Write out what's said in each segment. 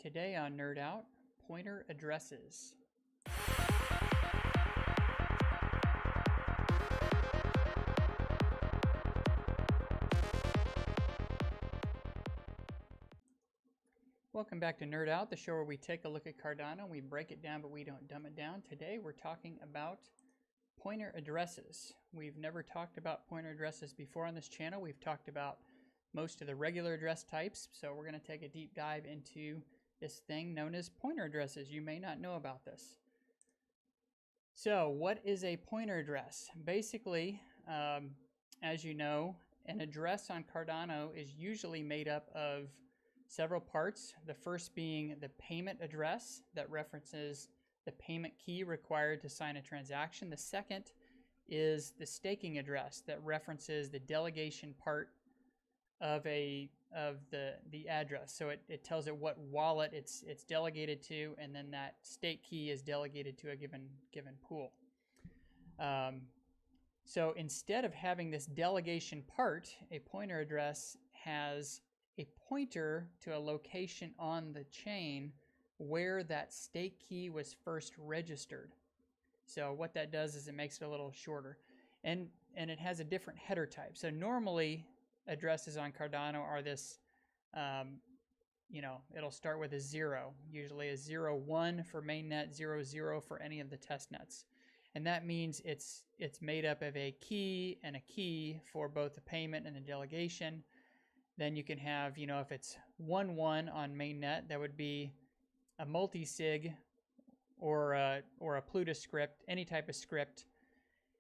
Today on NerdOut, pointer addresses. Welcome back to NerdOut, the show where we take a look at Cardano, we break it down, but we don't dumb it down. Today we're talking about pointer addresses. We've never talked about pointer addresses before on this channel. We've talked about most of the regular address types, so we're going to take a deep dive into this thing known as pointer addresses. You may not know about this. So what is a pointer address? Basically, as you know, an address on Cardano is usually made up of several parts. The first being the payment address that references the payment key required to sign a transaction. The second is the staking address that references the delegation part of the address. So it tells it what wallet it's delegated to, and then that stake key is delegated to a given pool. So instead of having this delegation part, a pointer address has a pointer to a location on the chain where that stake key was first registered. So what that does is it makes it a little shorter, and it has a different header type. So normally addresses on Cardano are this, it'll start with a 0, usually a 0-1 for mainnet, 0-0 for any of the test nets. And that means it's made up of a key and a key for both the payment and the delegation. Then you can have, if it's 1-1 on mainnet, that would be a multi-sig or a Plutus script, any type of script,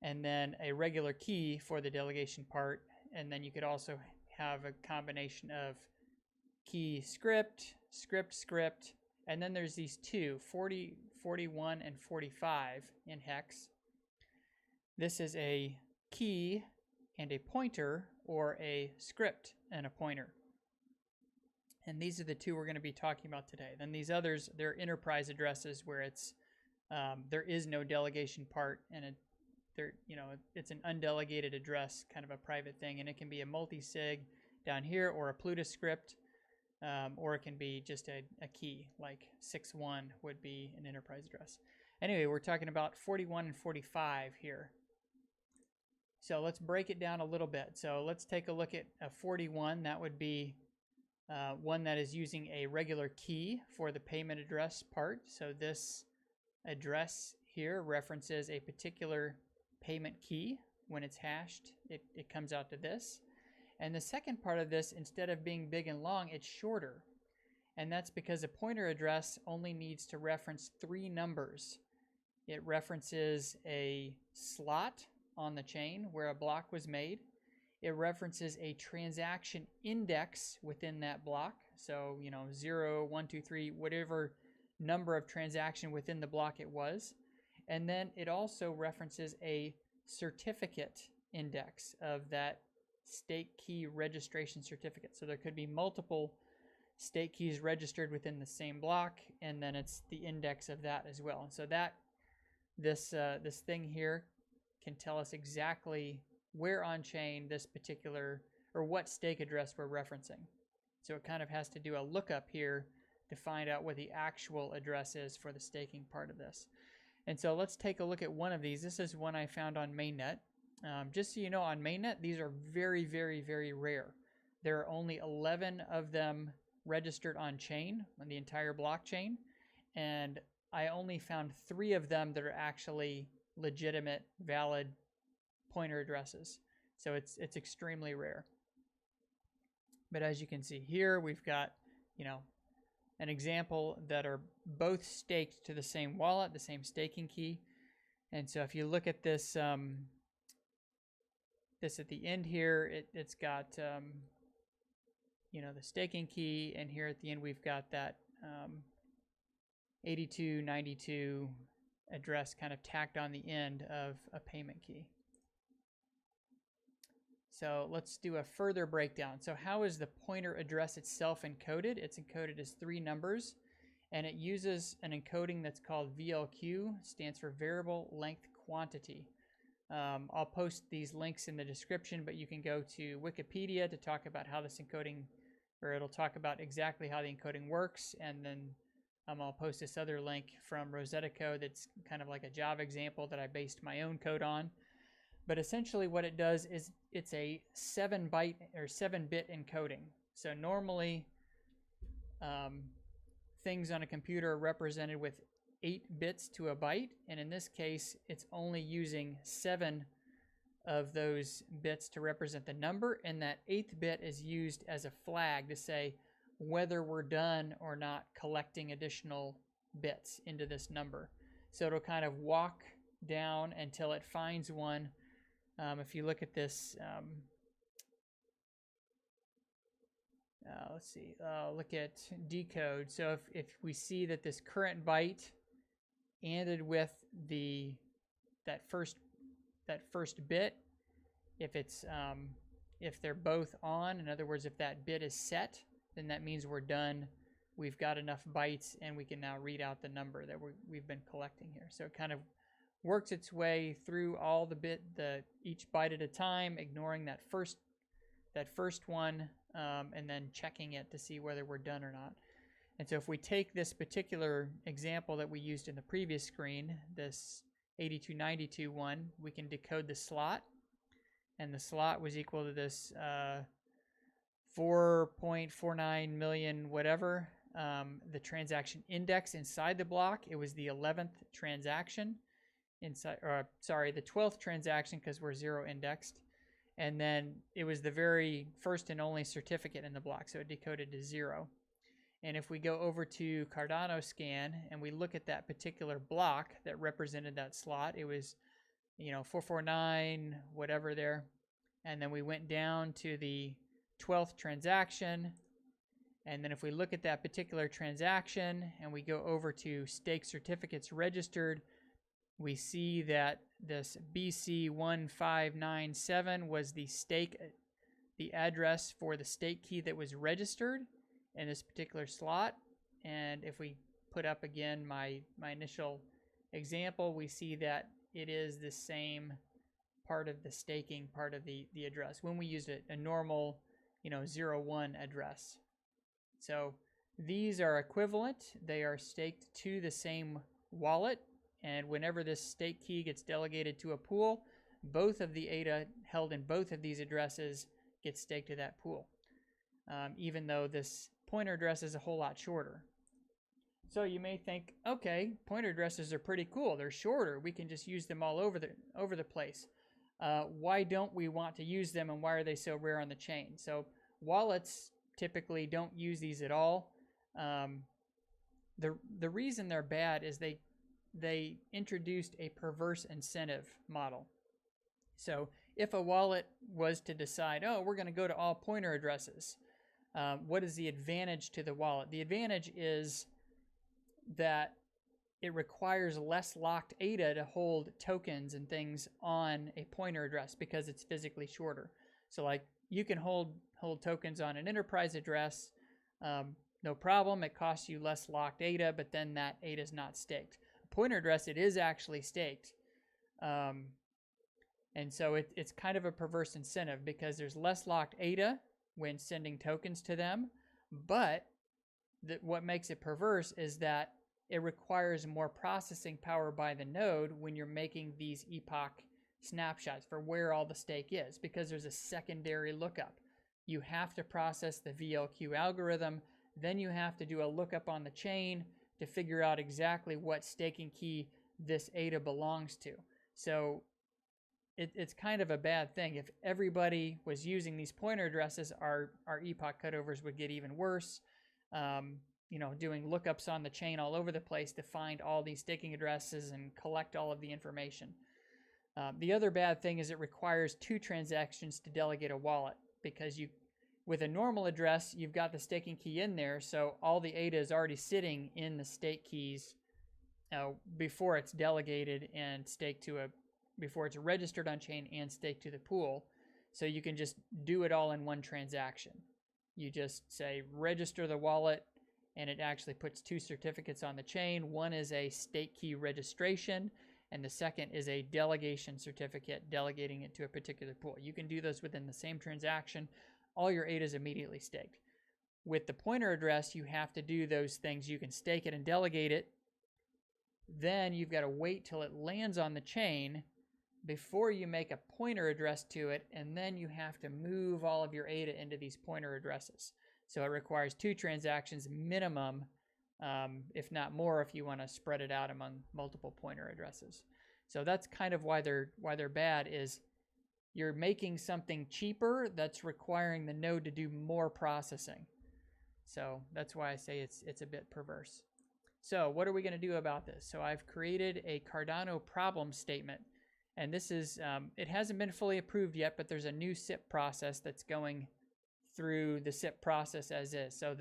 and then a regular key for the delegation part. And then you could also have a combination of key script, script, and then there's these two, 40, 41, and 45 in hex. This is a key and a pointer, or a script and a pointer. And these are the two we're going to be talking about today. Then these others, they're enterprise addresses where it's there is no delegation part, and it's an undelegated address, kind of a private thing, and it can be a multi-sig down here, or a Plutus script, or it can be just a key, like 6-1 would be an enterprise address. Anyway, we're talking about 41 and 45 here. So let's break it down a little bit. So let's take a look at a 41. That would be one that is using a regular key for the payment address part. So this address here references a particular payment key. When it's hashed, it comes out to this. And the second part of this, instead of being big and long, it's shorter. And that's because a pointer address only needs to reference 3 numbers. It references a slot on the chain where a block was made. It references a transaction index within that block. So, 0, 1, 2, 3, whatever number of transaction within the block it was. And then it also references a certificate index of that stake key registration certificate. So there could be multiple stake keys registered within the same block, and then it's the index of that as well. And so that this thing here can tell us exactly where on chain this particular, or what stake address we're referencing. So it kind of has to do a lookup here to find out what the actual address is for the staking part of this. And so let's take a look at one of these. This is one I found on mainnet. Just so you know, on mainnet, these are very, very, very rare. There are only 11 of them registered on chain, on the entire blockchain, and I only found 3 of them that are actually legitimate, valid pointer addresses. So it's extremely rare. But as you can see here, we've got, an example that are both staked to the same wallet, the same staking key. And so if you look at this, this at the end here, it's got, the staking key, and here at the end we've got that 8292 address kind of tacked on the end of a payment key. So let's do a further breakdown. So how is the pointer address itself encoded? It's encoded as 3 numbers, and it uses an encoding that's called VLQ, stands for variable length quantity. I'll post these links in the description, but you can go to Wikipedia to talk about how this encoding where it'll talk about exactly how the encoding works, and then I'll post this other link from Rosetta Code that's kind of like a Java example that I based my own code on. But essentially what it does is it's a 7-byte or 7-bit encoding. So normally things on a computer are represented with 8 bits to a byte, and in this case it's only using 7 of those bits to represent the number, and that 8th bit is used as a flag to say whether we're done or not collecting additional bits into this number. So it'll kind of walk down until it finds one. If you look at this, let's see, look at decode. So if we see that this current byte ended with that first bit, if they're both on, in other words, if that bit is set, then that means we're done. We've got enough bytes, and we can now read out the number that we've been collecting here. So it kind of works its way through all each byte at a time, ignoring that first one, and then checking it to see whether we're done or not. And so if we take this particular example that we used in the previous screen, this 8292 one, we can decode the slot, and the slot was equal to this 4.49 million whatever. The transaction index inside the block, it was the 11th transaction inside, or sorry, the 12th transaction because we're 0 indexed. And then it was the very first and only certificate in the block, so it decoded to 0. And if we go over to Cardano scan and we look at that particular block that represented that slot, it was 449 whatever there. And then we went down to the 12th transaction, and then if we look at that particular transaction and we go over to stake certificates registered, we see that this BC1597 was the address for the stake key that was registered in this particular slot. And if we put up again my initial example, we see that it is the same part of the staking part of the address when we used a normal 01 address. So these are equivalent. They are staked to the same wallet, and whenever this stake key gets delegated to a pool, both of the ADA held in both of these addresses get staked to that pool, even though this pointer address is a whole lot shorter. So you may think, okay, pointer addresses are pretty cool. They're shorter. We can just use them all over the place. Why don't we want to use them, and why are they so rare on the chain? So wallets typically don't use these at all. The reason they're bad is they introduced a perverse incentive model. So if a wallet was to decide, oh, we're going to go to all pointer addresses, what is the advantage to the wallet? The advantage is that it requires less locked ADA to hold tokens and things on a pointer address because it's physically shorter. So like you can hold tokens on an enterprise address, no problem. It costs you less locked ADA, but then that ADA is not staked. A pointer address, it is actually staked. And so it's kind of a perverse incentive because there's less locked ADA when sending tokens to them, but what makes it perverse is that it requires more processing power by the node when you're making these epoch snapshots for where all the stake is, because there's a secondary lookup. You have to process the VLQ algorithm, then you have to do a lookup on the chain to figure out exactly what staking key this ADA belongs to. So it's kind of a bad thing. If everybody was using these pointer addresses, our epoch cutovers would get even worse. Doing lookups on the chain all over the place to find all these staking addresses and collect all of the information. The other bad thing is it requires 2 transactions to delegate a wallet, because with a normal address, you've got the staking key in there, so all the ADA is already sitting in the stake keys before it's delegated and staked before it's registered on chain and staked to the pool. So you can just do it all in one transaction. You just say register the wallet, and it actually puts 2 certificates on the chain. One is a stake key registration, and the second is a delegation certificate delegating it to a particular pool. You can do those within the same transaction. All your ADA is immediately staked. With the pointer address, you have to do those things. You can stake it and delegate it. Then you've got to wait till it lands on the chain before you make a pointer address to it, and then you have to move all of your ADA into these pointer addresses. So it requires 2 transactions minimum, if not more, if you want to spread it out among multiple pointer addresses. So that's kind of why they're bad, is you're making something cheaper that's requiring the node to do more processing. So that's why I say it's a bit perverse. So what are we going to do about this? So I've created a Cardano problem statement. And this is, it hasn't been fully approved yet, but there's a new SIP process that's going through the SIP process as is. So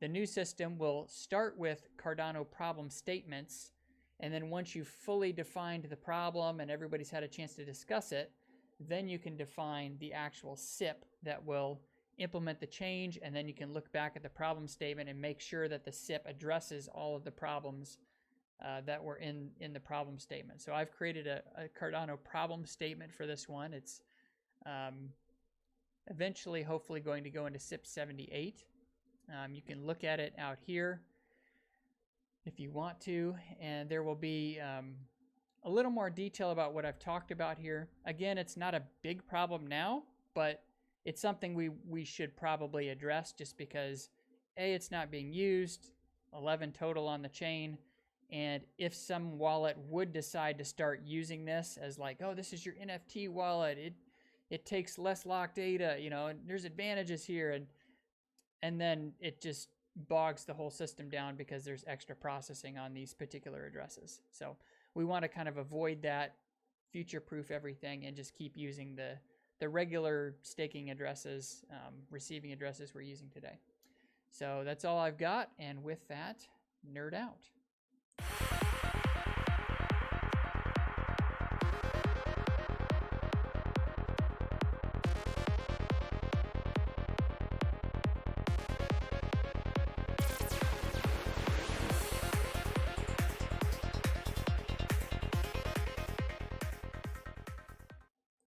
the new system will start with Cardano problem statements. And then once you've fully defined the problem and everybody's had a chance to discuss it, then you can define the actual SIP that will implement the change. And then you can look back at the problem statement and make sure that the SIP addresses all of the problems that were in the problem statement. So I've created a Cardano problem statement for this one. It's eventually, hopefully, going to go into SIP 78. You can look at it out here if you want to, and there will be a little more detail about what I've talked about here. Again, it's not a big problem now, but it's something we should probably address, just because A, it's not being used, 11 total on the chain. And if some wallet would decide to start using this as like, oh, this is your NFT wallet, it takes less locked data, you know, and there's advantages here, and then it just bogs the whole system down because there's extra processing on these particular addresses. So we want to kind of avoid that, future-proof everything, and just keep using the regular staking addresses, receiving addresses we're using today. So that's all I've got, and with that, nerd out.